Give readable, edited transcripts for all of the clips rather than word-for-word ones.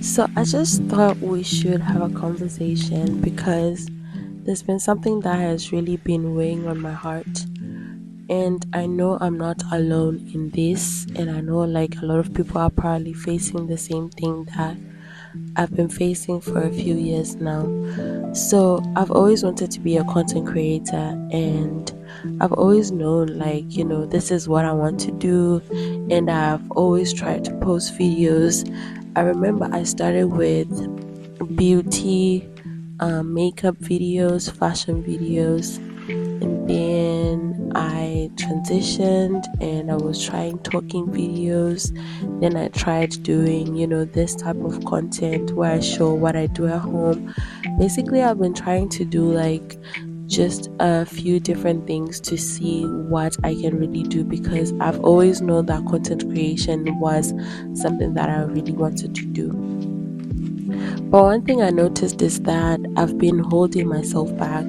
So I just thought we should have a conversation because there's been something that has really been weighing on my heart. And I know I'm not alone in this. And I know like a lot of people are probably facing the same thing that I've been facing for a few years now. So I've always wanted to be a content creator, and I've always known this is what I want to do, and I've always tried to post videos. I remember I started with beauty, makeup videos, fashion videos, and then I transitioned and I was trying talking videos. Then I tried doing, this type of content where I show what I do at home. Basically, I've been trying to do like just a few different things to see what I can really do because I've always known that content creation was something that I really wanted to do. But one thing I noticed is that I've been holding myself back.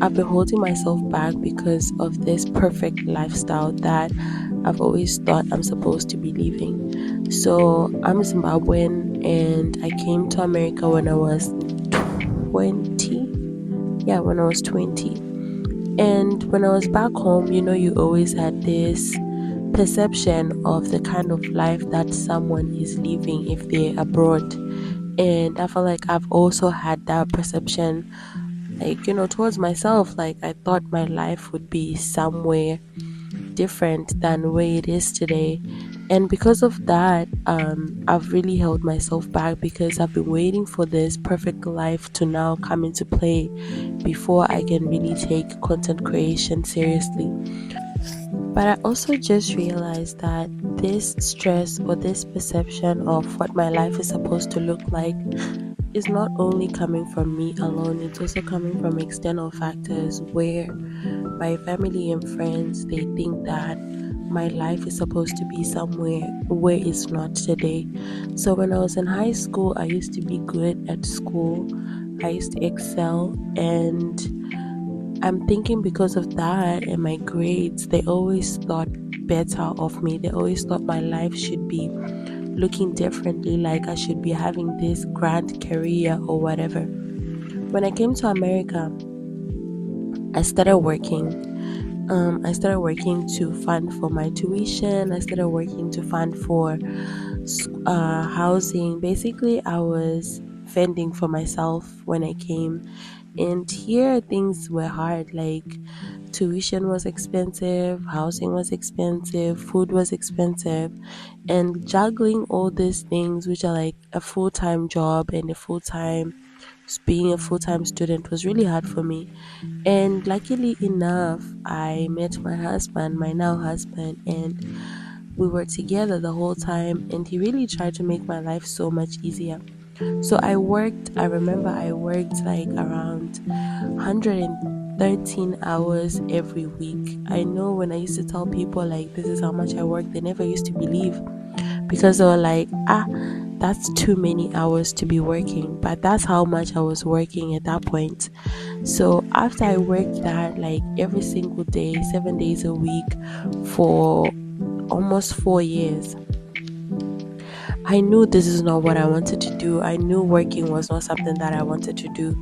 I've been holding myself back because of this perfect lifestyle that I've always thought I'm supposed to be living. So I'm Zimbabwean and I came to America when I was 20. Yeah, when I was 20. And when I was back home, you always had this perception of the kind of life that someone is living if they're abroad. And I feel like I've also had that perception, towards myself. Like, I thought my life would be somewhere different than where it is today. And because of that, I've really held myself back because I've been waiting for this perfect life to now come into play before I can really take content creation seriously. But I also just realized that this stress or this perception of what my life is supposed to look like is not only coming from me alone, it's also coming from external factors where my family and friends, they think that my life is supposed to be somewhere where it's not today. So when I was in high school, I used to be good at school. I used to excel, and I'm thinking because of that and my grades, they always thought better of me. They always thought my life should be looking differently, like I should be having this grand career or whatever. When I came to America, I started working. I started working to fund for my tuition. I started working to fund for housing. Basically, I was fending for myself when I came. And here things were hard. Like, tuition was expensive, housing was expensive, food was expensive, and juggling all these things, which are like a full time job and being a full time student, was really hard for me. And luckily enough, I met my husband, my now husband, and we were together the whole time. And he really tried to make my life so much easier. So I remember I worked like around 113 hours every week. I know when I used to tell people like this is how much I work, they never used to believe because they were like, that's too many hours to be working. But that's how much I was working at that point. So after I worked that like every single day, 7 days a week for almost 4 years, I knew this is not what I wanted to do. I knew working was not something that I wanted to do.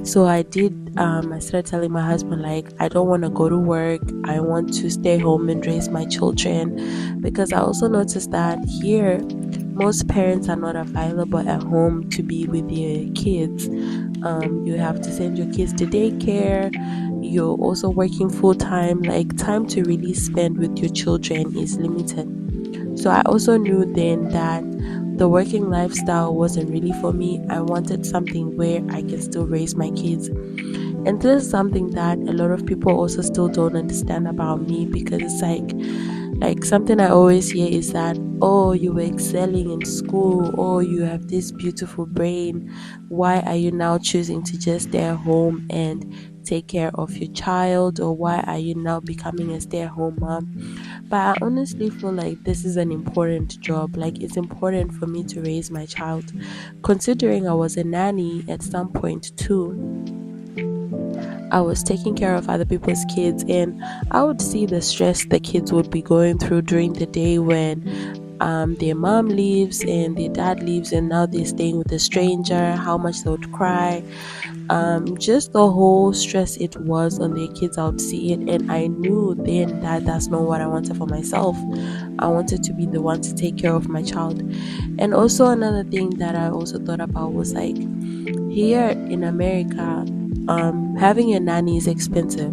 So I started telling my husband, like, I don't want to go to work. I want to stay home and raise my children. Because I also noticed that here, most parents are not available at home to be with their kids. You have to send your kids to daycare. You're also working full time. Like, time to really spend with your children is limited. So I also knew then that the working lifestyle wasn't really for me. I wanted something where I can still raise my kids. And this is something that a lot of people also still don't understand about me because it's like something I always hear is that, oh, you were excelling in school, oh, you have this beautiful brain. Why are you now choosing to just stay at home and take care of your child? Or why are you now becoming a stay-at-home mom? But I honestly feel like this is an important job. Like, it's important for me to raise my child. Considering I was a nanny at some point too, I was taking care of other people's kids, and I would see the stress the kids would be going through during the day when their mom leaves and their dad leaves, and now they're staying with a stranger, how much they would cry, just the whole stress it was on their kids. I would see it, and I knew then that that's not what I wanted for myself. I wanted to be the one to take care of my child. And also another thing that I also thought about was like, here in America, having a nanny is expensive.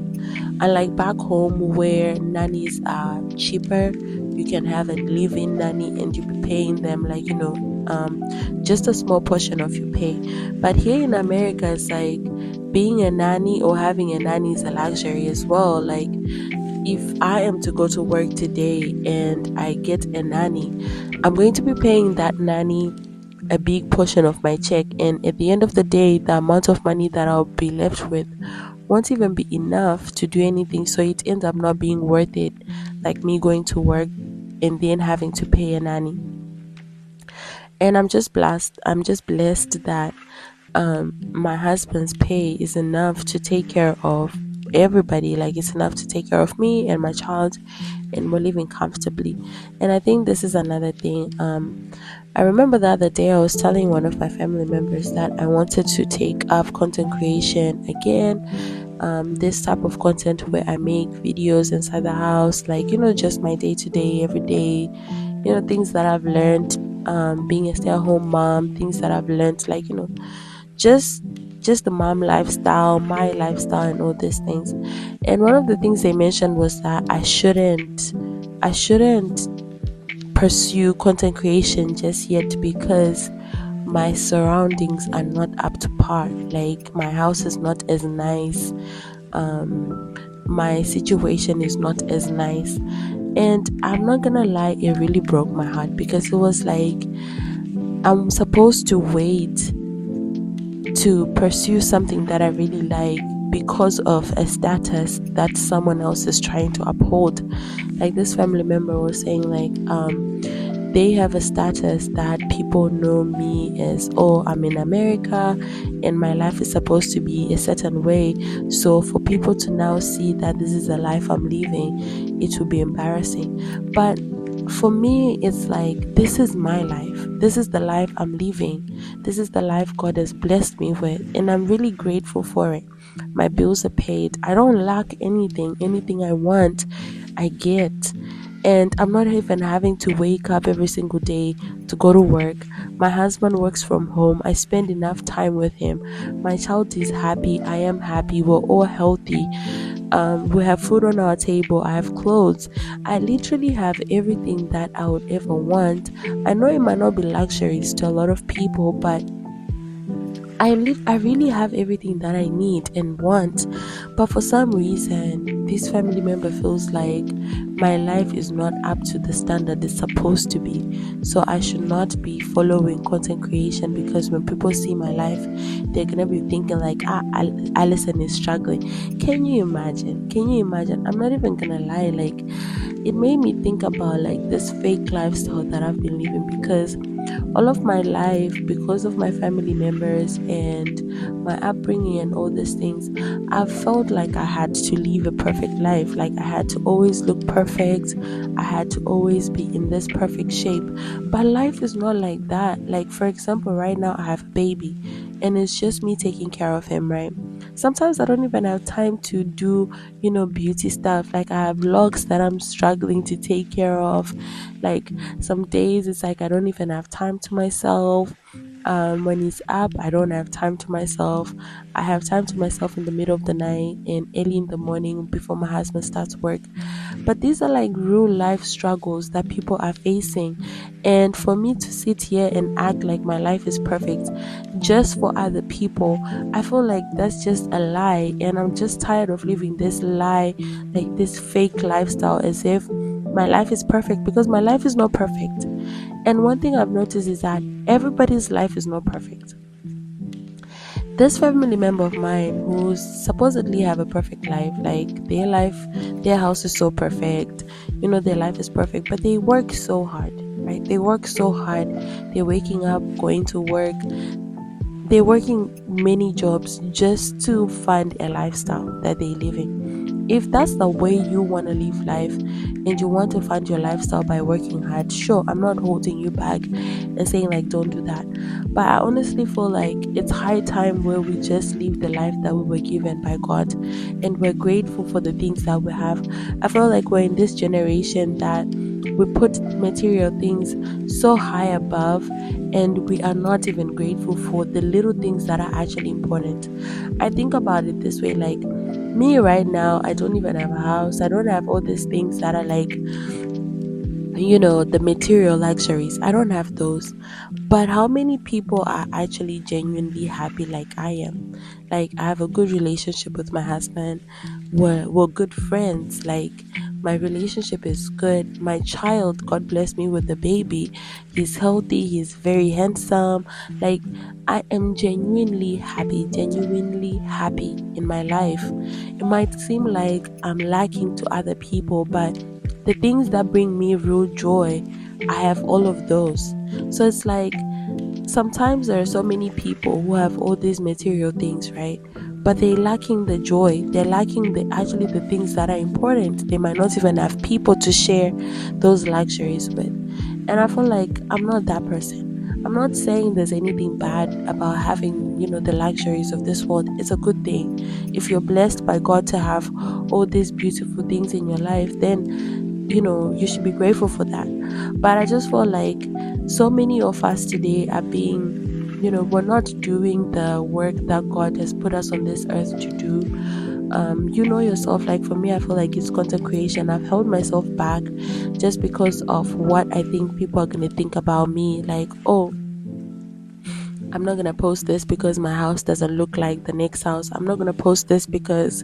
Unlike back home where nannies are cheaper, you can have a live-in nanny and you be paying them like, just a small portion of your pay. But here in America, it's like being a nanny or having a nanny is a luxury as well. Like, if I am to go to work today and I get a nanny, I'm going to be paying that nanny a big portion of my check, and at the end of the day, the amount of money that I'll be left with won't even be enough to do anything. So it ends up not being worth it, like me going to work and then having to pay a nanny. And I'm just blessed that my husband's pay is enough to take care of everybody. Like, it's enough to take care of me and my child, and we're living comfortably. And I think this is another thing. I remember the other day I was telling one of my family members that I wanted to take up content creation again. This type of content where I make videos inside the house, like, just my day to day, every day, things that I've learned, being a stay-at-home mom, things that I've learned, like, just just the mom lifestyle, my lifestyle, and all these things. And one of the things they mentioned was that I shouldn't pursue content creation just yet because my surroundings are not up to par. Like, my house is not as nice, my situation is not as nice. And I'm not gonna lie, it really broke my heart because it was like I'm supposed to wait to pursue something that I really like because of a status that someone else is trying to uphold. Like, this family member was saying, like, they have a status that people know me as, oh, I'm in America and my life is supposed to be a certain way. So for people to now see that this is the life I'm living, it will be embarrassing. But for me, it's like, this is my life. This is the life I'm living. This is the life God has blessed me with. And I'm really grateful for it. My bills are paid. I don't lack anything. Anything I want, I get. And I'm not even having to wake up every single day to go to work. My husband works from home. I spend enough time with him. My child is happy. I am happy. We're all healthy. We have food on our table. I have clothes. I literally have everything that I would ever want. I know it might not be luxuries to a lot of people, but I really have everything that I need and want. But for some reason, this family member feels like my life is not up to the standard it's supposed to be. So I should not be following content creation because when people see my life, they're gonna be thinking like, Alison is struggling. Can you imagine? Can you imagine? I'm not even gonna lie, like, it made me think about like this fake lifestyle that I've been living, because all of my life, because of my family members and my upbringing and all these things, I've felt like I had to live a perfect life. Like, I had to always look perfect. I had to always be in this perfect shape. But life is not like that. Like, for example, right now I have a baby and it's just me taking care of him, right? Sometimes I don't even have time to do, beauty stuff. Like, I have vlogs that I'm struggling to take care of. Like, some days it's like I don't even have time to myself. When he's up, I don't have time to myself. I have time to myself in the middle of the night and early in the morning before my husband starts work. But these are like real life struggles that people are facing. And for me to sit here and act like my life is perfect just for other people, I feel like that's just a lie. And I'm just tired of living this lie, like this fake lifestyle, as if my life is perfect, because my life is not perfect. And one thing I've noticed is that everybody's life is not perfect. This family member of mine who supposedly have a perfect life, like their house is so perfect, their life is perfect, but they work so hard, right? They work so hard. They're waking up, going to work, they're working many jobs just to find a lifestyle that they live in. if that's the way you want to live life and you want to find your lifestyle by working hard, sure, I'm not holding you back and saying like don't do that. But I honestly feel like it's high time where we just live the life that we were given by God and we're grateful for the things that we have. I feel like we're in this generation that we put material things so high above, and we are not even grateful for the little things that are actually important. I think about it this way, like me right now, I don't even have a house. I don't have all these things that are like, the material luxuries. I don't have those. But how many people are actually genuinely happy like I am? Like, I have a good relationship with my husband. We're good friends. Like, my relationship is good. My child, God bless me with a baby. He's healthy. He's very handsome. Like, I am genuinely happy in my life. It might seem like I'm lacking to other people, but the things that bring me real joy, I have all of those. So it's like sometimes there are so many people who have all these material things, right? But they're lacking the joy. They're lacking the things that are important. They might not even have people to share those luxuries with. And I feel like I'm not that person. I'm not saying there's anything bad about having, the luxuries of this world. It's a good thing. If you're blessed by God to have all these beautiful things in your life, then you should be grateful for that. But I just feel like so many of us today are being, we're not doing the work that God has put us on this earth to do. You know yourself, like for me, I feel like it's content creation. I've held myself back just because of what I think people are going to think about me. Like, oh, I'm not going to post this because my house doesn't look like the next house. I'm not going to post this because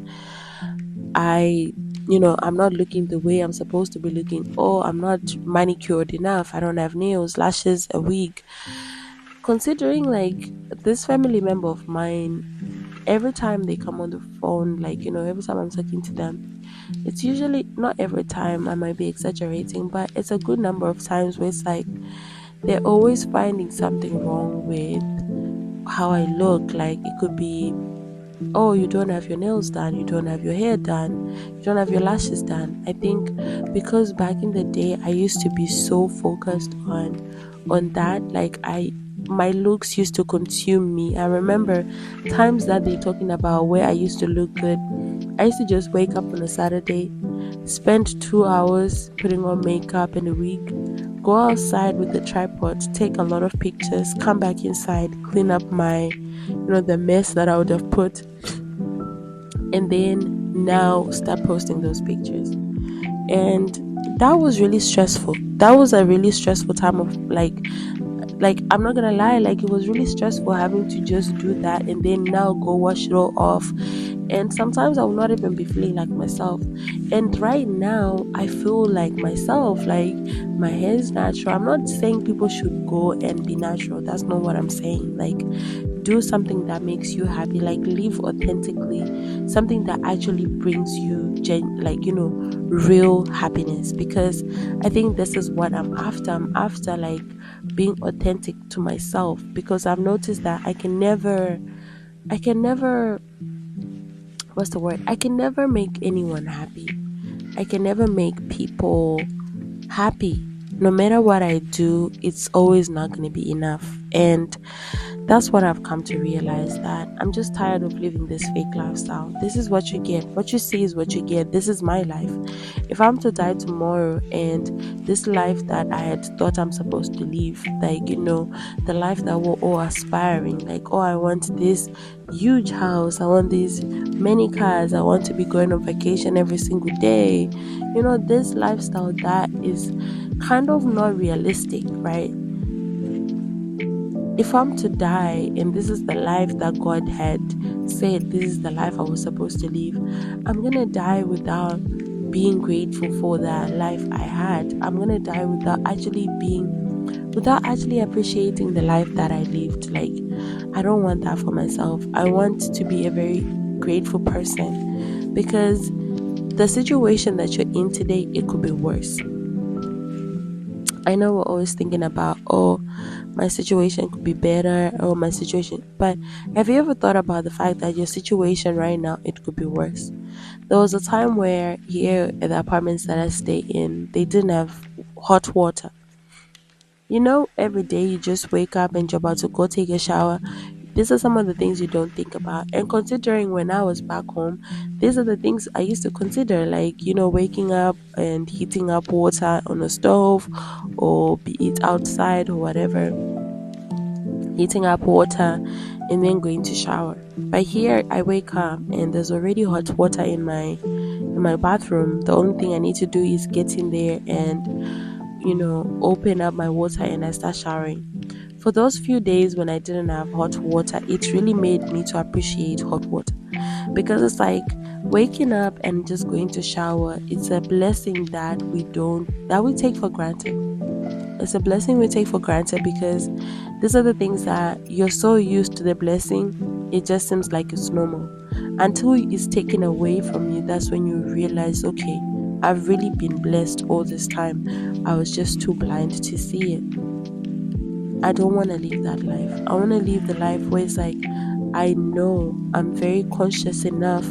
I, I'm not looking the way I'm supposed to be looking. Oh, I'm not manicured enough. I don't have nails, lashes, a wig. Considering like this family member of mine, every time they come on the phone, like, every time I'm talking to them, it's usually not every time, I might be exaggerating, but it's a good number of times where it's like they're always finding something wrong with how I look. Like it could be, oh, you don't have your nails done, you don't have your hair done, you don't have your lashes done. I think because back in the day I used to be so focused on that, like my looks used to consume me. I remember times that they're talking about where I used to look good. I used to just wake up on a Saturday, spend 2 hours putting on makeup and a wig, go outside with the tripod, take a lot of pictures, come back inside, clean up the mess that I would have put, and then now start posting those pictures. And that was really stressful. That was a really stressful time of like I'm not gonna lie, like it was really stressful having to just do that and then now go wash it all off. And sometimes I will not even be feeling like myself. And right now I feel like myself, like my hair is natural. I'm not saying people should go and be natural. That's not what I'm saying. Like do something that makes you happy, like live authentically, something that actually brings you real happiness. Because I think this is what I'm after, like being authentic to myself, because I've noticed that I can never what's the word, I can never make anyone happy. I can never make people happy. No matter what I do, it's always not going to be enough. And that's what I've come to realize, that I'm just tired of living this fake lifestyle. This is what you get. What you see is what you get. This is my life. If I'm to die tomorrow and this life that I had thought I'm supposed to live, like, the life that we're all aspiring, like, oh, I want this huge house, I want these many cars, I want to be going on vacation every single day. This lifestyle that is kind of not realistic, right? If I'm to die and this is the life that God had said, this is the life I was supposed to live, I'm gonna die without being grateful for that life I had. I'm gonna die without actually appreciating the life that I lived. Like, I don't want that for myself. I want to be a very grateful person, because the situation that you're in today, it could be worse. I know we're always thinking about, oh, my situation could be better, or my situation, but have you ever thought about the fact that your situation right now, it could be worse? There was a time where here at the apartments that I stay in, they didn't have hot water. Every day you just wake up and you're about to go take a shower. These are some of the things you don't think about. And considering when I was back home, these are the things I used to consider, like, waking up and heating up water on a stove, or be it outside or whatever, heating up water and then going to shower. But here I wake up and there's already hot water in my bathroom. The only thing I need to do is get in there and open up my water and I start showering. For those few days when I didn't have hot water, it really made me to appreciate hot water, because it's like waking up and just going to shower. It's a blessing that we take for granted. It's a blessing we take for granted because these are the things that you're so used to the blessing, it just seems like it's normal. Until it's taken away from you, that's when you realize, okay, I've really been blessed all this time. I was just too blind to see it. I don't want to live that life. I want to live the life where it's like, I know I'm very conscious enough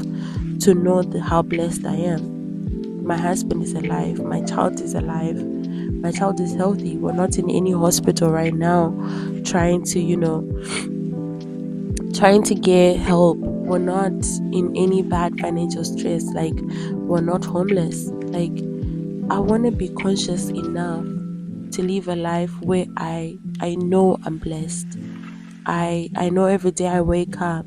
to know how blessed I am. My husband is alive. My child is alive. My child is healthy. We're not in any hospital right now trying to, trying to get help. We're not in any bad financial stress. Like, we're not homeless. Like, I want to be conscious enough to live a life where I know I'm blessed. I know every day I wake up,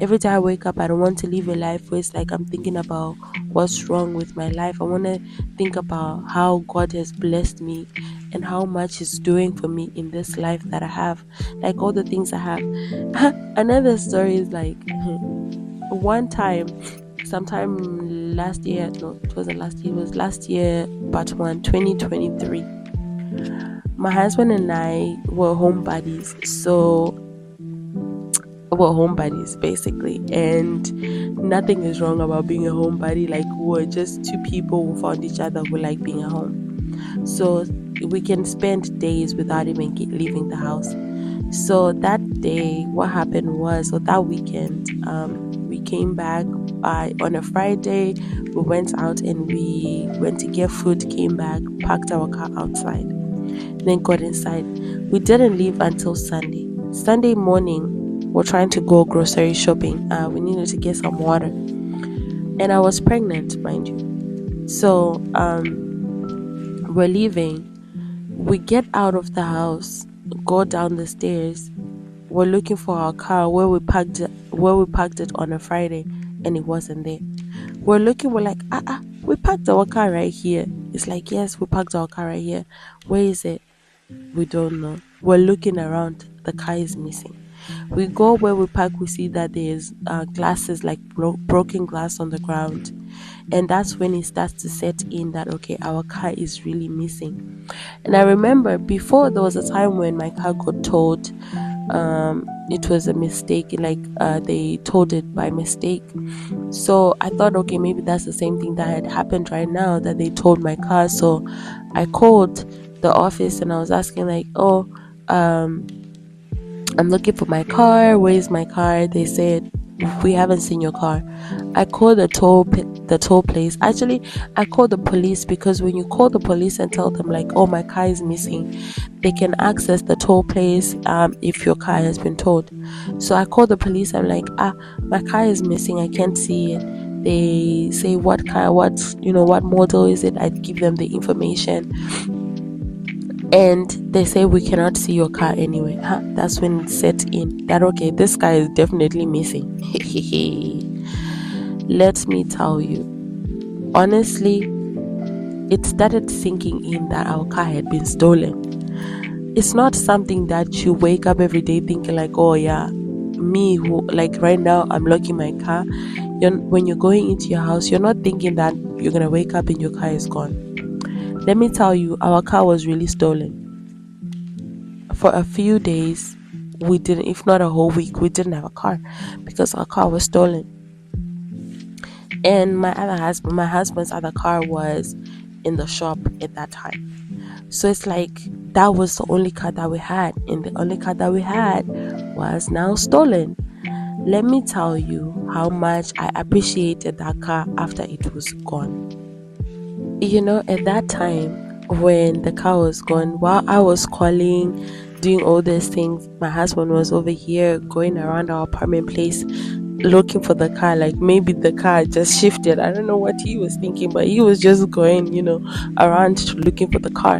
I don't want to live a life where it's like I'm thinking about what's wrong with my life. I want to think about how God has blessed me and how much He's doing for me in this life that I have, like all the things I have. Another story is like, one time, sometime last year, no, it wasn't last year, it was last year, but 2023. My husband and I were home buddies. So we're home buddies basically, and nothing is wrong about being a home buddy. Like, we're just two people who found each other who like being at home. So we can spend days without even leaving the house. So that day, what happened was, or that weekend, we came back on a Friday. We went out and we went to get food, came back, parked our car outside, then got inside. We didn't leave until Sunday. Sunday morning, we're trying to go grocery shopping. We needed to get some water. And I was pregnant, mind you. So we're leaving. We get out of the house, go down the stairs. We're looking for our car where we parked it on a Friday, and it wasn't there. We're looking, we're like, we parked our car right here. It's like, yes, we parked our car right here. Where is it? We don't know. We're looking around. The car is missing. We go where we park. We see that there's glasses, like broken glass on the ground, and that's when it starts to set in that, okay, our car is really missing. And I remember before, there was a time when my car got towed. It was a mistake, like they towed it by mistake. So I thought, okay, maybe that's the same thing that had happened right now, that they towed my car. So I called the office and I was asking, like, oh, I'm looking for my car. Where is my car? They said, we haven't seen your car. I called the toll place. Actually, I called the police, because when you call the police and tell them, like, oh, my car is missing, they can access the toll place if your car has been towed. So I called the police. I'm like, my car is missing. I can't see it. They say, what car? What model is it? I'd give them the information, and they say, we cannot see your car anyway. That's when it set in that, okay, this guy is definitely missing. Let me tell you, honestly, it started sinking in that our car had been stolen. It's not something that you wake up every day thinking, like, oh yeah, me who, like, right now I'm locking my car. When you're going into your house, you're not thinking that you're gonna wake up and your car is gone. Let me tell you, our car was really stolen. For a few days, we didn't, if not a whole week, we didn't have a car because our car was stolen. And my husband's other car was in the shop at that time. So it's like that was the only car that we had, and the only car that we had was now stolen. Let me tell you how much I appreciated that car after it was gone. At that time, when the car was gone, while I was calling, doing all these things, my husband was over here going around our apartment place looking for the car. Like maybe the car just shifted. I don't know what he was thinking, but he was just going, around looking for the car.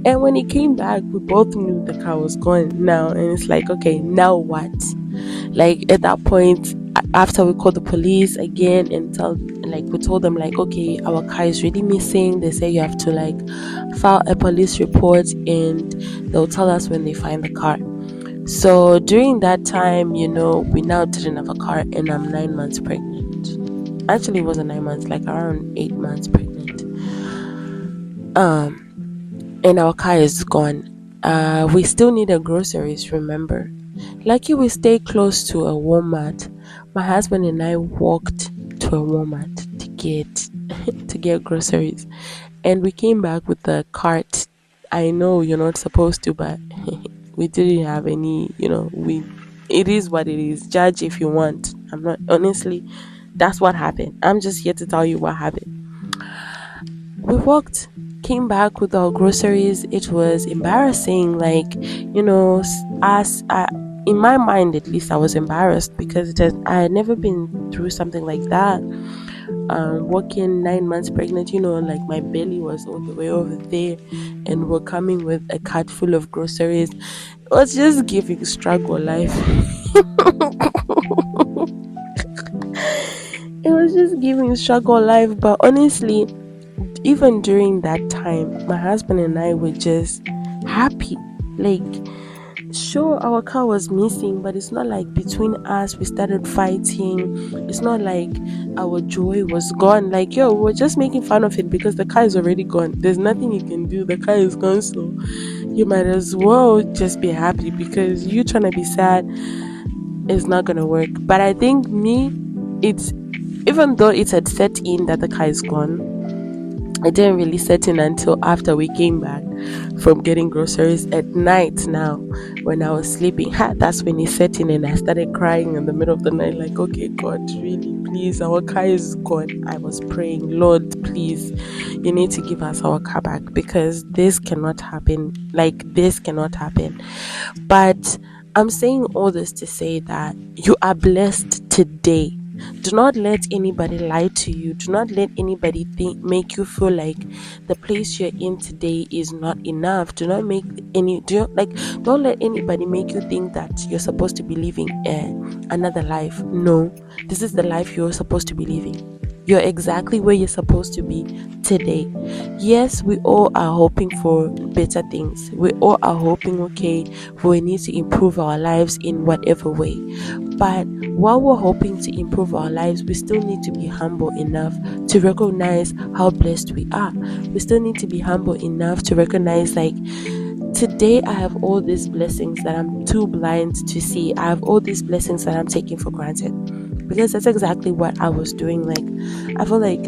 And when he came back, we both knew the car was gone now. And it's like, okay, now what? Like at that point, after we called the police again and we told them like, okay, our car is really missing. They say you have to like file a police report, and they'll tell us when they find the car. So during that time, we now didn't have a car, and I'm 9 months pregnant. Actually, it wasn't 9 months, like around 8 months pregnant. And our car is gone. We still need a groceries, remember? Lucky we stay close to a Walmart. My husband and I walked to a Walmart to get to get groceries, and we came back with a cart. I know you're not supposed to, but we didn't have any. We it is what it is. Judge if you want. I'm not honestly. That's what happened. I'm just here to tell you what happened. We walked, came back with our groceries. It was embarrassing. Like, as in my mind, at least, I was embarrassed because I had never been through something like that. Walking 9 months pregnant, like my belly was all the way over there, and we're coming with a cart full of groceries. It was just giving struggle life. It was just giving struggle life, but honestly, even during that time, my husband and I were just happy. Like, sure, our car was missing, but it's not like between us we started fighting. It's not like our joy was gone. Like, yo, we're just making fun of it because the car is already gone. There's nothing you can do. The car is gone, so you might as well just be happy, because you trying to be sad is not gonna work. But I think it's even though it had set in that the car is gone, it didn't really set in until after we came back from getting groceries at night. Now, when I was sleeping, that's when it set in, and I started crying in the middle of the night, like, okay, God, really, please, our car is gone. I was praying, Lord, please, you need to give us our car back, because this cannot happen. Like, this cannot happen. But I'm saying all this to say that you are blessed today. Do not let anybody lie to you. Do not let anybody make you feel like the place you're in today is not enough. Do not make don't let anybody make you think that you're supposed to be living another life. No, this is the life you're supposed to be living. You're exactly where you're supposed to be today. Yes, we all are hoping for better things. We all are hoping, okay, we need to improve our lives in whatever way. But while we're hoping to improve our lives, we still need to be humble enough to recognize how blessed we are. We still need to be humble enough to recognize, like, today I have all these blessings that I'm too blind to see. I have all these blessings that I'm taking for granted. Because that's exactly what I was doing. Like, I feel like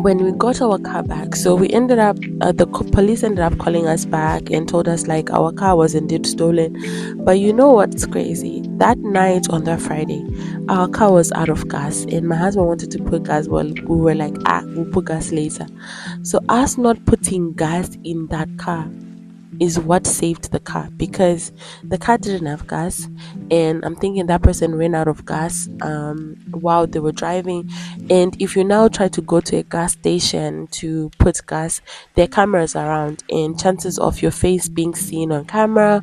when we got our car back, so we ended up the police ended up calling us back and told us like our car was indeed stolen. But you know what's crazy? That night on that Friday, our car was out of gas, and my husband wanted to put gas. Well, we were like, we'll put gas later. So us not putting gas in that car is what saved the car, because the car didn't have gas, and I'm thinking that person ran out of gas while they were driving. And if you now try to go to a gas station to put gas, there are cameras around, and chances of your face being seen on camera,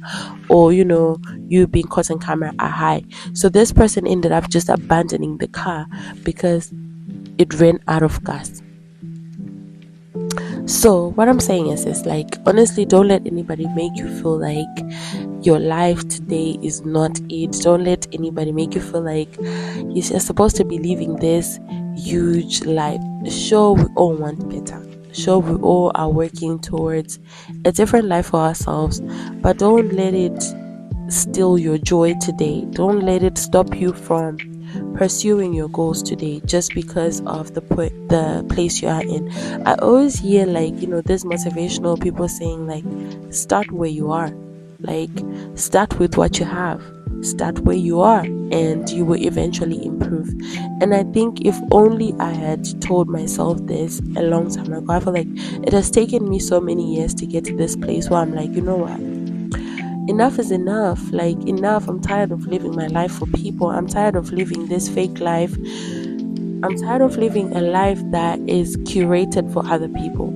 or you being caught on camera, are high. So this person ended up just abandoning the car because it ran out of gas. So what I'm saying is like, honestly, don't let anybody make you feel like your life today is not it. Don't let anybody make you feel like you're supposed to be living this huge life. Sure, we all want better. Sure, we all are working towards a different life for ourselves, but don't let it steal your joy today. Don't let it stop you from pursuing your goals today just because of the place you are in. I always hear, like, there's motivational people saying, like, start where you are, like, start with what you have, start where you are, and you will eventually improve. And I think if only I had told myself this a long time ago. I feel like it has taken me so many years to get to this place where I'm like, you know what, enough is enough. Like, enough. I'm tired of living my life for people. I'm tired of living this fake life. I'm tired of living a life that is curated for other people,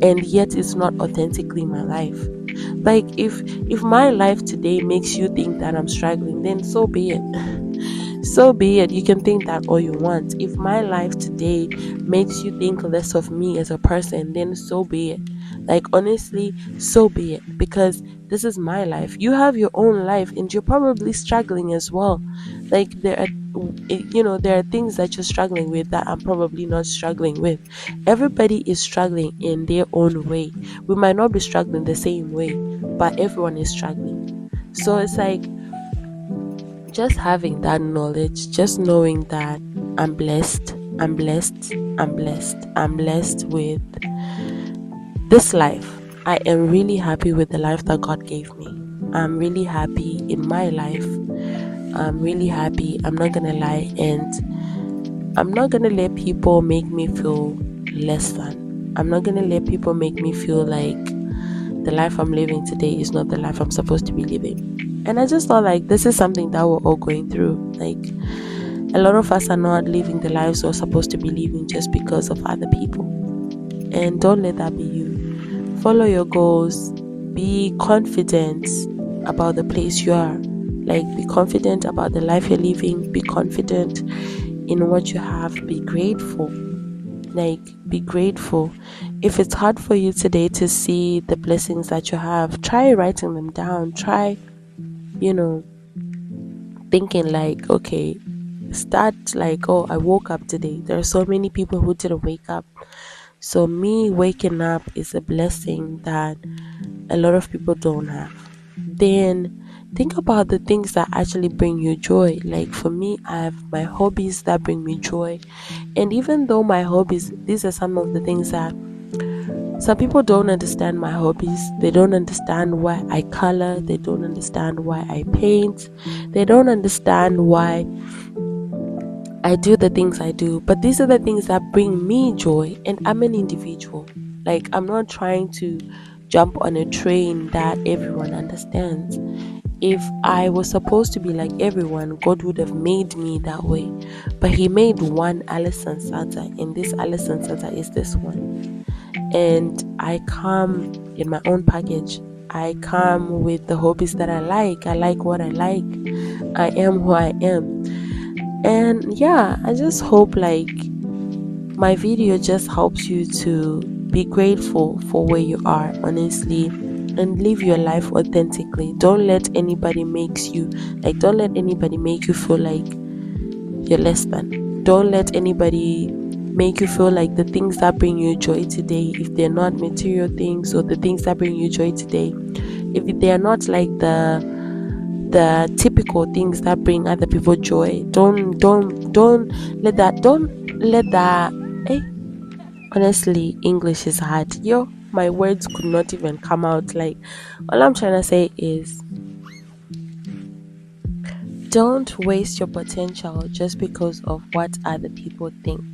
and yet it's not authentically my life. Like, if my life today makes you think that I'm struggling, then so be it. So be it. You can think that all you want. If my life today makes you think less of me as a person, then so be it. Like, honestly, so be it. Because this is my life. You have your own life, and you're probably struggling as well. Like, there are things that you're struggling with that I'm probably not struggling with. Everybody is struggling in their own way. We might not be struggling the same way, but everyone is struggling. So it's like, just having that knowledge, just knowing that I'm blessed, I'm blessed, I'm blessed, I'm blessed with this life. I am really happy with the life that God gave me. I'm really happy in my life. I'm really happy. I'm not gonna lie, and I'm not gonna let people make me feel less than. I'm not gonna let people make me feel like the life I'm living today is not the life I'm supposed to be living. And I just thought, like, this is something that we're all going through. Like, a lot of us are not living the lives we're supposed to be living just because of other people. And don't let that be you. Follow your goals. Be confident about the place you are. Like, be confident about the life you're living. Be confident in what you have. Be grateful. Like, be grateful. If it's hard for you today to see the blessings that you have, try writing them down. Try, thinking, like, okay, start like, oh, I woke up today. There are so many people who didn't wake up. So me waking up is a blessing that a lot of people don't have. Then think about the things that actually bring you joy. Like, for me, I have my hobbies that bring me joy. And even though my hobbies, these are some of the things that some people don't understand. My hobbies, they don't understand why I color, they don't understand why I paint, they don't understand why I do the things I do. But these are the things that bring me joy, and I'm an individual. Like, I'm not trying to jump on a train that everyone understands. If I was supposed to be like everyone, God would have made me that way. But He made one Alison Sata, and this Alison Sata is this one. And I come in my own package. I come with the hobbies that I like. I like what I like. I am who I am. And yeah, I just hope, like, my video just helps you to be grateful for where you are, honestly, and live your life authentically. Don't let anybody don't let anybody make you feel like you're less than. Don't let anybody make you feel like the things that bring you joy today, if they're not material things, or the things that bring you joy today, if they are not like the typical things that bring other people joy, don't let that eh honestly, English is hard. My words could not even come out. Like, all I'm trying to say is, don't waste your potential just because of what other people think.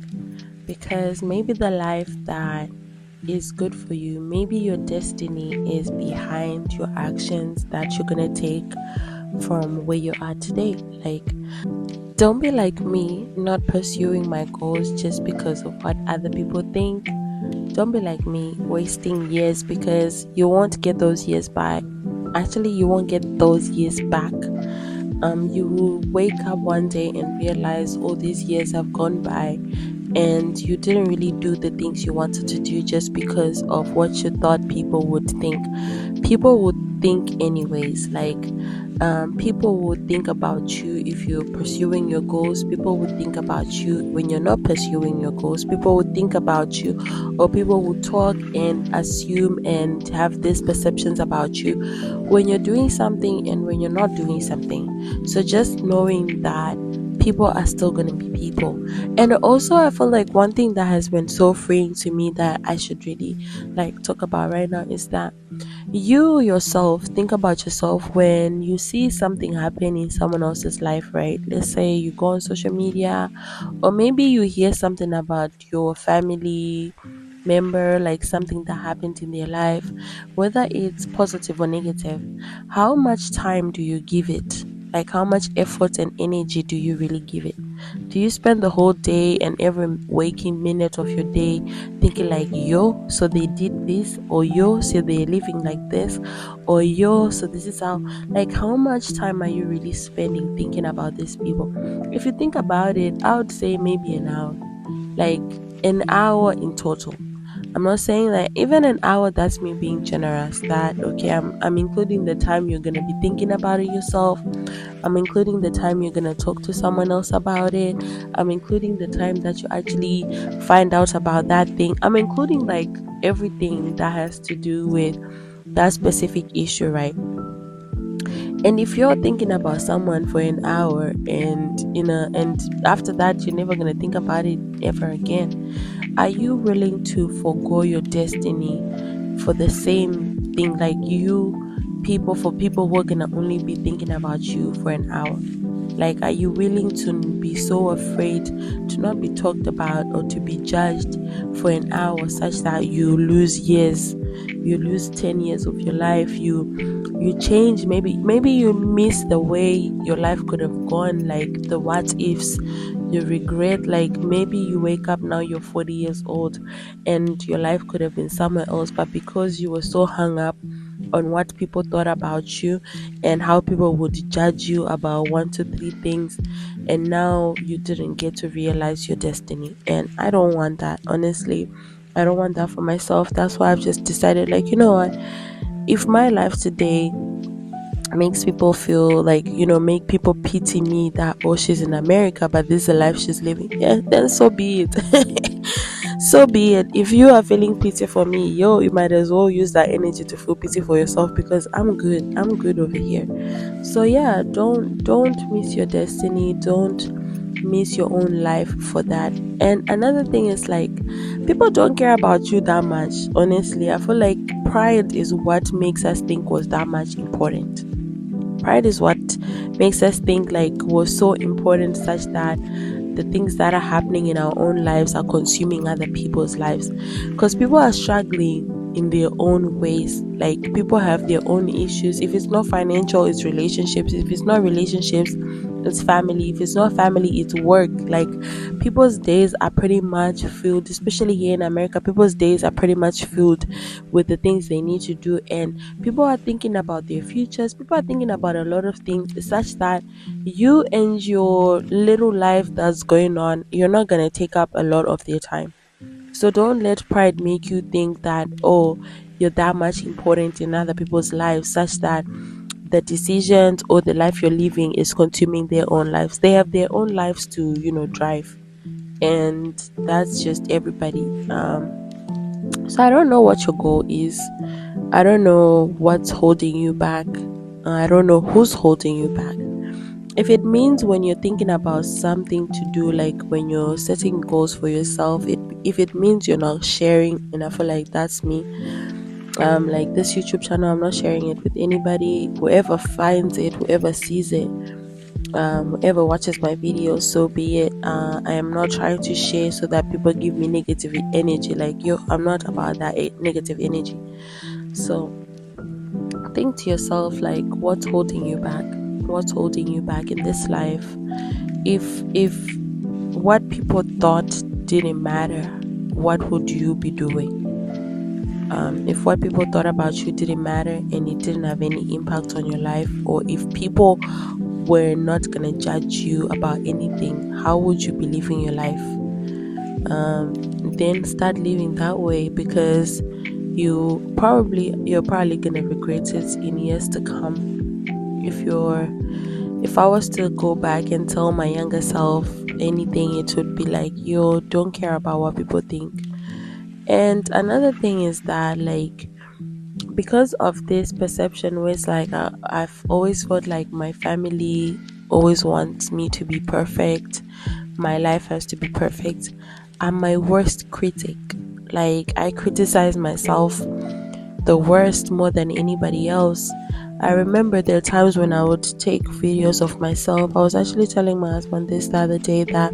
Because maybe the life that is good for you, maybe your destiny is behind your actions that you're gonna take from where you are today. Like, don't be like me, not pursuing my goals just because of what other people think. Don't be like me, wasting years because you won't get those years back. Actually, you won't get those years back. You will wake up one day and realize all these years have gone by, and you didn't really do the things you wanted to do just because of what you thought people would think. People would think anyways. Like, people would think about you if you're pursuing your goals. People would think about you when you're not pursuing your goals. People would think about you, or people would talk and assume and have these perceptions about you when you're doing something and when you're not doing something. So just knowing that people are still going to be people. And also, I feel like one thing that has been so freeing to me that I should really like talk about right now is that you yourself think about yourself when you see something happen in someone else's life, right? Let's say you go on social media, or maybe you hear something about your family member, like something that happened in their life, whether it's positive or negative. How much time do you give it? Like, how much effort and energy do you really give it? Do you spend the whole day and every waking minute of your day thinking like, yo, so they did this, or yo, so they're living like this, or yo, so this is how, like, how much time are you really spending thinking about these people? If you think about it, I would say maybe an hour, like an hour in total. I'm not saying that even an hour, that's me being generous. That okay, I'm including the time you're gonna be thinking about it yourself. I'm including the time you're gonna talk to someone else about it. I'm including the time that you actually find out about that thing. I'm including like everything that has to do with that specific issue, right? And if you're thinking about someone for an hour and after that you're never gonna think about it ever again, are you willing to forego your destiny for the same thing? Like you people for people who are gonna only be thinking about you for an hour. Like, are you willing to be so afraid to not be talked about or to be judged for an hour, such that you lose years, you lose 10 years of your life, you change, maybe you miss the way your life could have gone, like the what ifs, you regret, like maybe you wake up now, you're 40 years old and your life could have been somewhere else, but because you were so hung up on what people thought about you and how people would judge you about one, two, three things, and now you didn't get to realize your destiny. And I don't want that, honestly. I don't want that for myself. That's why I've just decided, like, you know what? If my life today makes people feel like, make people pity me that, oh, she's in America, but this is the life she's living, yeah, then so be it. So be it. If you are feeling pity for me, yo, you might as well use that energy to feel pity for yourself, because I'm good over here. So yeah, don't miss your destiny, don't miss your own life for that. And another thing is, like, people don't care about you that much. Honestly, I feel like pride is what makes us think was that much important. Pride is what makes us think like was so important, such that the things that are happening in our own lives are consuming other people's lives, because people are struggling in their own ways. Like, people have their own issues. If it's not financial, it's relationships. If it's not relationships, it's family. If it's not family, it's work. Like, people's days are pretty much filled, especially here in America. People's days are pretty much filled with the things they need to do, and people are thinking about their futures. People are thinking about a lot of things, such that you and your little life that's going on, you're not going to take up a lot of their time. So don't let pride make you think that, oh, you're that much important in other people's lives, such that the decisions or the life you're living is consuming their own lives. They have their own lives to, drive. And that's just everybody. So I don't know what your goal is. I don't know what's holding you back. I don't know who's holding you back. If it means when you're thinking about something to do, like when you're setting goals for yourself, if it means you're not sharing, and I feel like that's me. Like this YouTube channel, I'm not sharing it with anybody. Whoever finds it, whoever sees it, whoever watches my videos, so be it. I am not trying to share so that people give me negative energy. Like, yo, I'm not about that negative energy. So think to yourself, like, what's holding you back? What's holding you back in this life? If what people thought didn't matter, what would you be doing? If what people thought about you didn't matter and it didn't have any impact on your life, or if people were not gonna judge you about anything, how would you be living your life? Then start living that way, because you're probably gonna regret it in years to come. If I was to go back and tell my younger self anything, it would be like, yo, don't care about what people think. And another thing is that, like, because of this perception where it's like, I've always felt like my family always want me to be perfect. My life has to be perfect. I'm my worst critic. Like, I criticize myself the worst more than anybody else. I remember there are times when I would take videos of myself. I was actually telling my husband this the other day that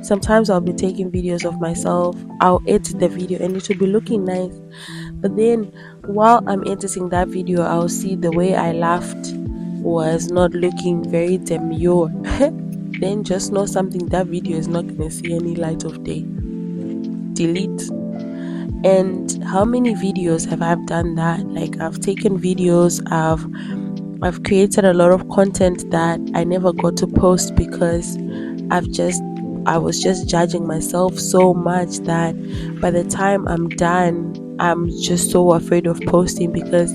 sometimes I'll be taking videos of myself. I'll edit the video and it will be looking nice. But then while I'm editing that video, I'll see the way I laughed was not looking very demure. Then just know something, that video is not gonna see any light of day. Delete. And how many videos have I done that? Like, I've taken videos, I've created a lot of content that I never got to post because I've just I was just judging myself so much that by the time I'm done, I'm just so afraid of posting because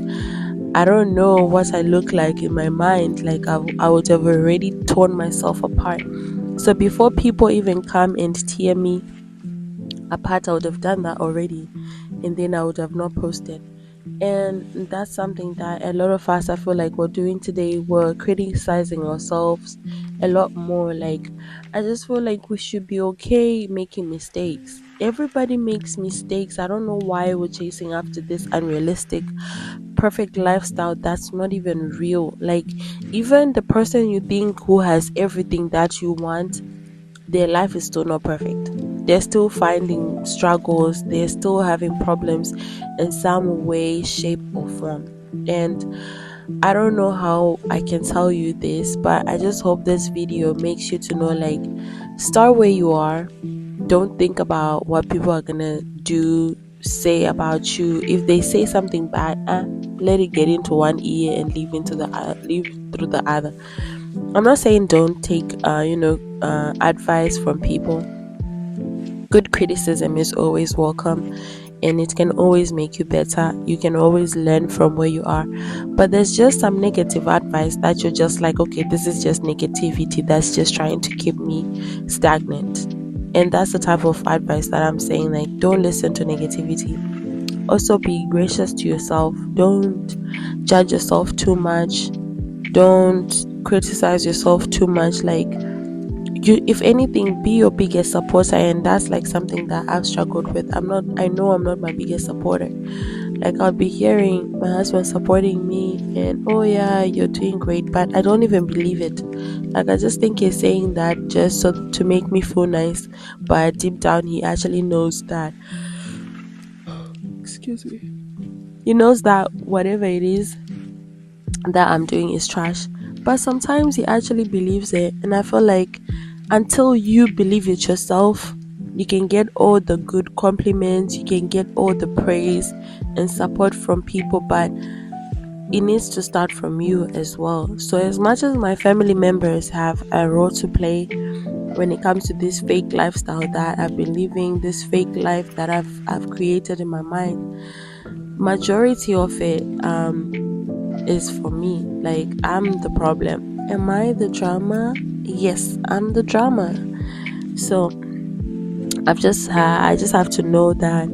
I don't know what I look like in my mind. Like, I would have already torn myself apart. So before people even come and tear me apart, I would have done that already, and then I would have not posted. And that's something that a lot of us, I feel like, we're doing today. We're criticizing ourselves a lot more. Like, I just feel like we should be okay making mistakes. Everybody makes mistakes. I don't know why we're chasing after this unrealistic perfect lifestyle that's not even real. Like, even the person you think who has everything that you want, their life is still not perfect. They're still finding struggles, they're still having problems in some way, shape, or form. And I don't know how I can tell you this, but I just hope this video makes you to know, like, start where you are. Don't think about what people are gonna do, say about you. If they say something bad, let it get into one ear and leave through the other. I'm not saying don't take advice from people. Good criticism is always welcome, and it can always make you better. You can always learn from where you are. But there's just some negative advice that you're just like, okay, this is just negativity that's just trying to keep me stagnant. And that's the type of advice that I'm saying, like, don't listen to negativity. Also, be gracious to yourself. Don't judge yourself too much. Don't criticize yourself too much. Like, you, if anything, be your biggest supporter. And that's like something that I've struggled with. I know I'm not my biggest supporter. Like, I'll be hearing my husband supporting me and, oh yeah, you're doing great, but I don't even believe it. Like, I just think he's saying that just so to make me feel nice, but deep down he actually knows that, excuse me, he knows that whatever it is that I'm doing is trash. But sometimes he actually believes it. And I feel like until you believe it yourself, you can get all the good compliments, you can get all the praise and support from people, but it needs to start from you as well. So, as much as my family members have a role to play when it comes to this fake lifestyle that I've been living, this fake life that I've created in my mind, majority of it is for me. Like, I'm the problem. Am I the drama? Yes, I'm the drama. So I just have to know that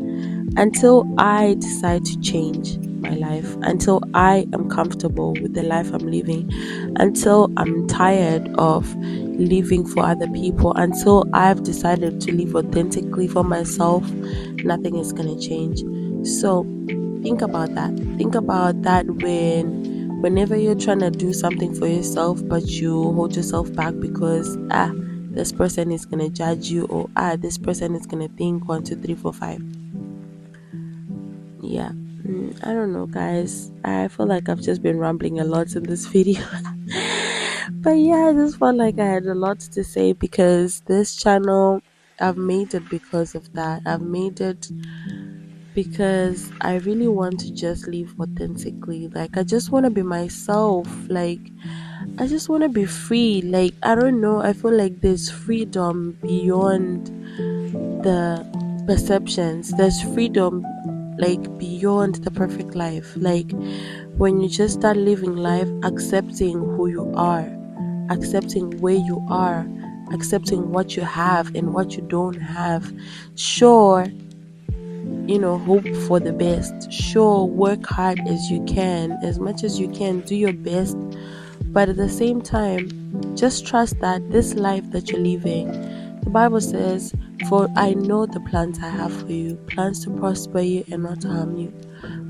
until I decide to change my life, until I am comfortable with the life I'm living, until I'm tired of living for other people, until I've decided to live authentically for myself, nothing is gonna change. So think about that. Think about that whenever you're trying to do something for yourself, but you hold yourself back because this person is gonna judge you, or this person is gonna think 1, 2, 3, 4, 5. Yeah. I don't know, guys. I feel like I've just been rambling a lot in this video. But yeah, I just felt like I had a lot to say because this channel, I've made it because of that. I've made it because I really want to just live authentically. Like, I just want to be myself. Like, I just want to be free. Like, I don't know. I feel like there's freedom beyond the perceptions. There's freedom, like, beyond the perfect life. Like, when you just start living life accepting who you are, accepting where you are, accepting what you have and what you don't have. Sure, hope for the best. Sure, work hard as you can, as much as you can, do your best, But at the same time, just trust that this life that you're living, the Bible says, "For I know the plans I have for you, plans to prosper you and not to harm you,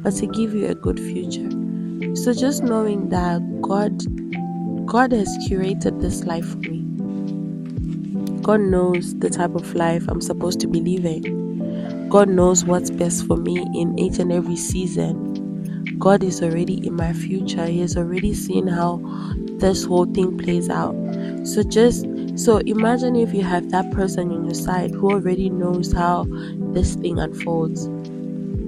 but to give you a good future." So just knowing that God has curated this life for me. God knows the type of life I'm supposed to be living. God knows what's best for me in each and every season. God is already in my future. He has already seen how this whole thing plays out. So imagine if you have that person on your side who already knows how this thing unfolds.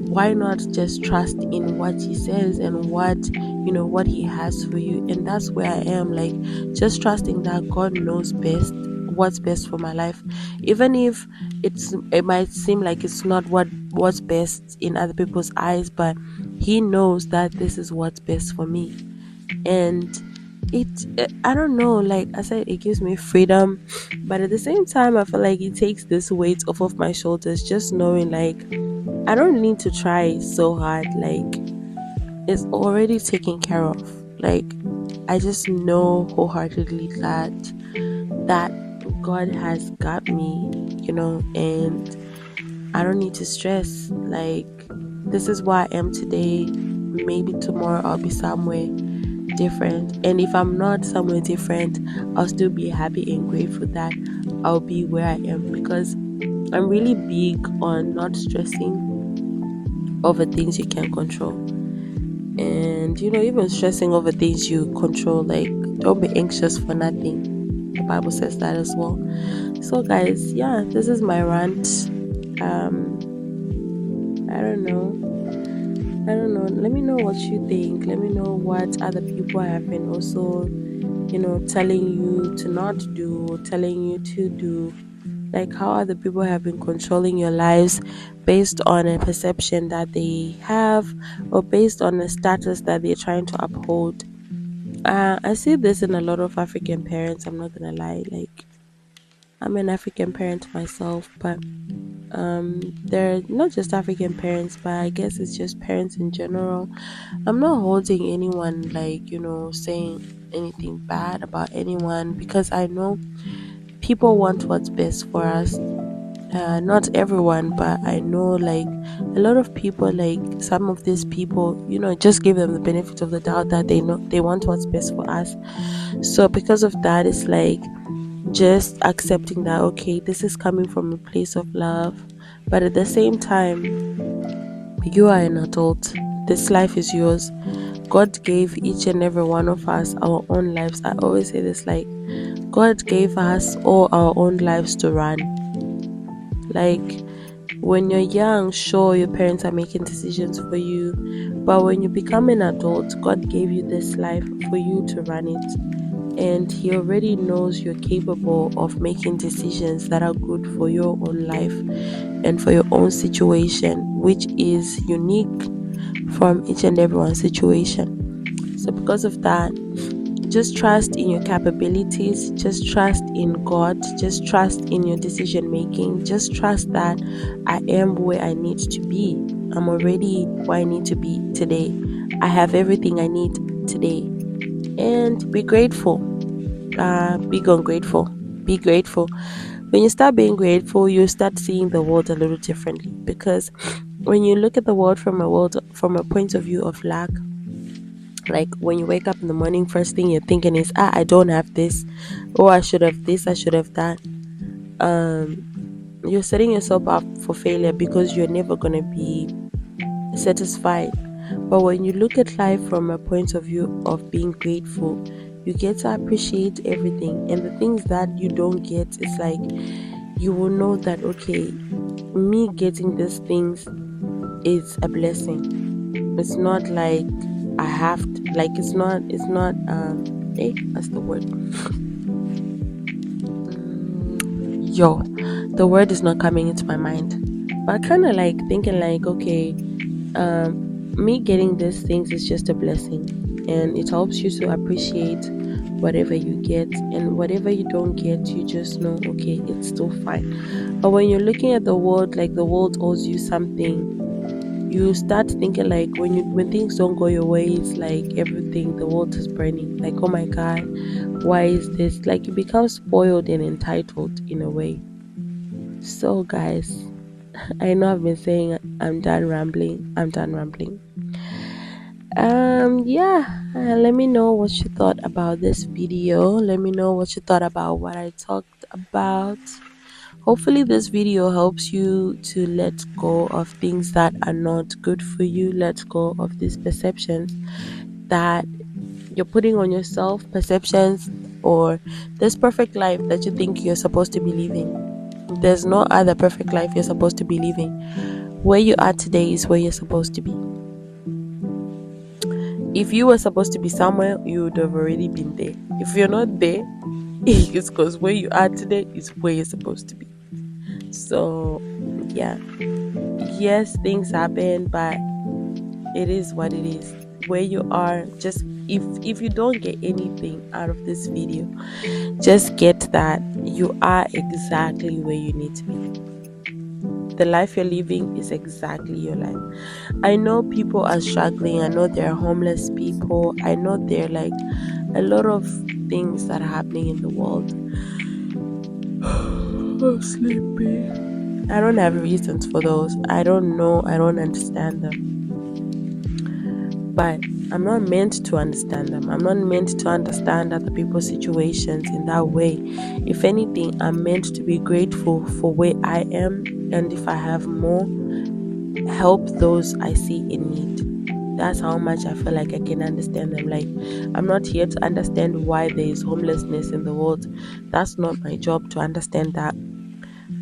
Why not just trust in what he says and what he has for you? And that's where I am, like, just trusting that God knows best what's best for my life, even if it might seem like it's not what's best in other people's eyes, but he knows that this is what's best for me. And I don't know, like I said, it gives me freedom, but at the same time I feel like it takes this weight off of my shoulders, just knowing like I don't need to try so hard. Like, it's already taken care of. Like, I just know wholeheartedly that God has got me, and I don't need to stress. Like, this is where I am today. Maybe tomorrow I'll be somewhere different. And if I'm not somewhere different, I'll still be happy and grateful that I'll be where I am, because I'm really big on not stressing over things you can control. And even stressing over things you control, like, don't be anxious for nothing. The Bible says that as well. So guys, yeah, this is my rant. I don't know. Let me know what you think. Let me know what other people have been also, telling you to not do, or telling you to do. Like, how other people have been controlling your lives based on a perception that they have, or based on a status that they're trying to uphold. I see this in a lot of African parents. I'm not gonna lie. Like, I'm an African parent myself, but they're not just African parents, but I guess it's just parents in general. I'm not holding anyone, like, saying anything bad about anyone, because I know people want what's best for us. Not everyone, but I know, like, a lot of people, like some of these people, just give them the benefit of the doubt that they know they want what's best for us. So because of that, it's like just accepting that, okay, this is coming from a place of love, but at the same time, you are an adult. This life is yours. God gave each and every one of us our own lives. I always say this, like, God gave us all our own lives to run. Like, when you're young, sure, your parents are making decisions for you, but when you become an adult, God gave you this life for you to run it. And He already knows you're capable of making decisions that are good for your own life and for your own situation, which is unique from each and everyone's situation. So, because of that, just trust in your capabilities, just trust in God, just trust in your decision making, just trust that I am where I need to be. I'm already where I need to be today. I have everything I need today. And be grateful. Big on grateful. Be grateful. When you start being grateful, you start seeing the world a little differently, because when you look at the world from a point of view of lack, like when you wake up in the morning, first thing you're thinking is, I don't have this, or I should have this, I should have that. You're setting yourself up for failure, because you're never gonna be satisfied. But when you look at life from a point of view of being grateful, you get to appreciate everything, and the things that you don't get, it's like you will know that, okay, me getting these things is a blessing. It's not like I have to, like, it's not what's the word? Yo, the word is not coming into my mind. But kind of like thinking like, okay, me getting these things is just a blessing, and it helps you to appreciate whatever you get, and whatever you don't get, you just know, okay, it's still fine. But when you're looking at the world, like the world owes you something, you start thinking like when things don't go your way, it's like everything, the world is burning. Like, oh my god, why is this? Like, you become spoiled and entitled in a way. So guys, I know I've been saying I'm done rambling. I'm done rambling. Yeah, let me know what you thought about this video. Let me know what you thought about what I talked about. Hopefully this video helps you to let go of things that are not good for you. Let go of these perceptions that you're putting on yourself, perceptions or this perfect life that you think you're supposed to be living. There's no other perfect life you're supposed to be living. Where you are today is where you're supposed to be. If you were supposed to be somewhere, you would have already been there. If you're not there, it's because where you are today is where you're supposed to be. So, yeah. Yes, things happen, but it is what it is. Where you are, just if you don't get anything out of this video, just get that you are exactly where you need to be. The life you're living is exactly your life. I know people are struggling. I know there are homeless people. I know there are like a lot of things that are happening in the world. I'm sleepy. I don't have reasons for those. I don't know. I don't understand them. But I'm not meant to understand them. I'm not meant to understand other people's situations in that way. If anything, I'm meant to be grateful for where I am, and if I have more, help those I see in need. That's how much I feel like I can understand them. Like, I'm not here to understand why there is homelessness in the world. That's not my job to understand that.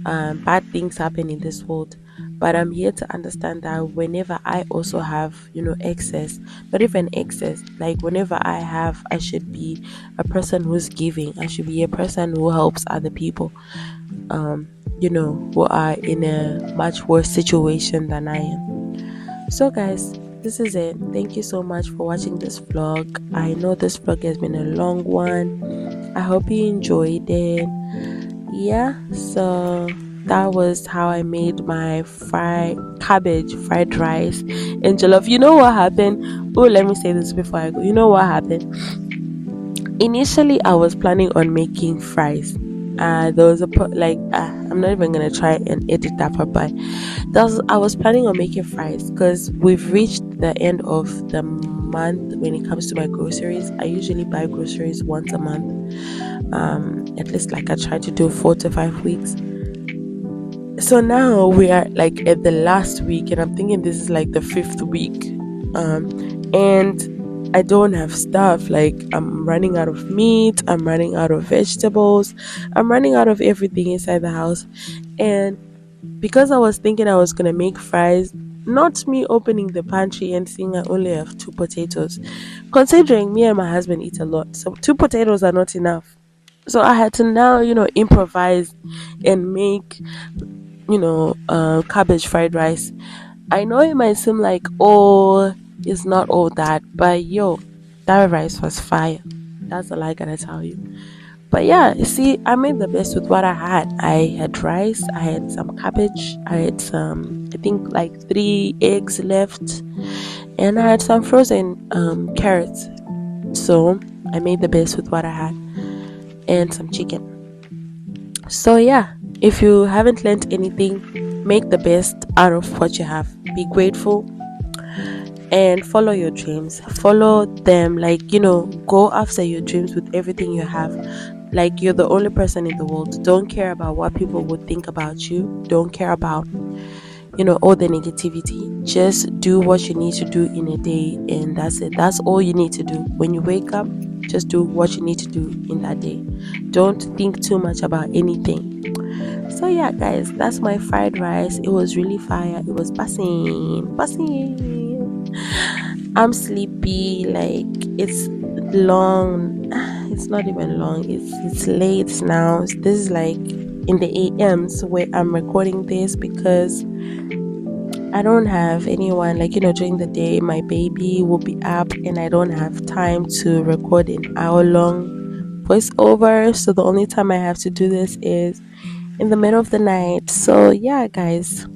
Bad things happen in this world, but I'm here to understand that whenever I also have, excess, not even excess, like whenever I have, I should be a person who's giving. I should be a person who helps other people, um, who are in a much worse situation than I am. So, guys, this is it. Thank you so much for watching this vlog. I know this vlog has been a long one. I hope you enjoyed it. Yeah, so that was how I made my cabbage fried rice and jollof. You know what happened? Oh, let me say this before I go. You know what happened? Initially, I was planning on making fries. There was I'm not even gonna try and edit that part, but I was planning on making fries because we've reached the end of the month when it comes to my groceries. I usually buy groceries once a month. At least like I try to do 4 to 5 weeks. So now we are like at the last week, and I'm thinking this is like the fifth week. And I don't have stuff. Like, I'm running out of meat, I'm running out of vegetables, I'm running out of everything inside the house. And because I was thinking I was gonna make fries, not me opening the pantry and seeing I only have 2 potatoes. Considering me and my husband eat a lot, so 2 potatoes are not enough. So I had to now, improvise and make, cabbage fried rice. I know it might seem like, oh, it's not all that, but yo, that rice was fire. That's all I gotta tell you. But yeah, you see, I made the best with what I had. I had rice, I had some cabbage, I had some, I think like 3 eggs left, and I had some frozen carrots. So I made the best with what I had, and some chicken. So yeah, if you haven't learned anything, make the best out of what you have. Be grateful and follow your dreams. Follow them, like, go after your dreams with everything you have. Like, you're the only person in the world. Don't care about what people would think about you. Don't care about, all the negativity. Just do what you need to do in a day, and that's it. That's all you need to do. When you wake up, just do what you need to do in that day. Don't think too much about anything. So yeah, guys, that's my fried rice. It was really fire. It was passing. I'm sleepy. Like, it's long. It's not even long. It's late now. This is like in the AMs where I'm recording this, because I don't have anyone, like, during the day my baby will be up and I don't have time to record an hour long voiceover. So the only time I have to do this is in the middle of the night. So yeah, guys,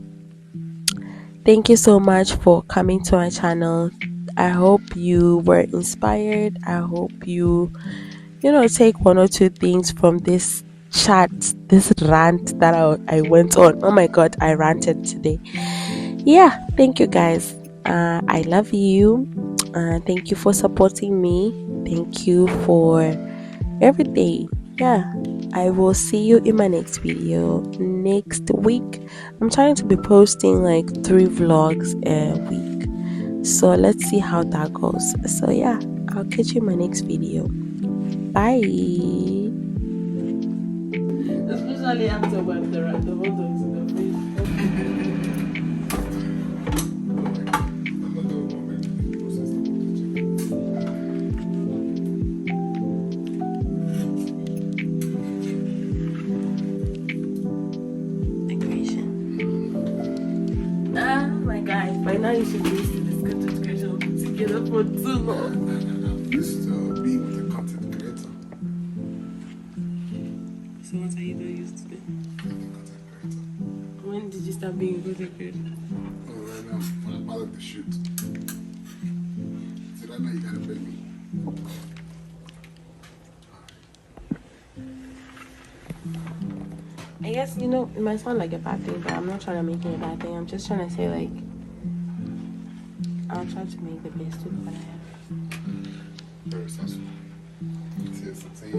Thank you so much for coming to my channel. I hope you were inspired. I hope you take one or two things from this chat, this rant that I went on. Oh my god, I ranted today. Yeah, thank you guys. I love you. Thank you for supporting me. Thank you for everything. Yeah, I will see you in my next video next week. I'm trying to be posting like 3 vlogs a week. So let's see how that goes. So yeah, I'll catch you in my next video. Bye. Especially after when the hot dogs in the fridge. Decoration. Ah, my guy. By now you should be used to this content creation. We've been together for too long. I'm used to being with a content creator. So what are you doing used to be? Content creator. When did you start being a content creator? Oh, right now, when I'm part of the shoot. Did I know you gotta bring me? I guess it might sound like a bad thing, but I'm not trying to make it a bad thing. I'm just trying to say like I'll try to make the best of what I have. Very successful. See,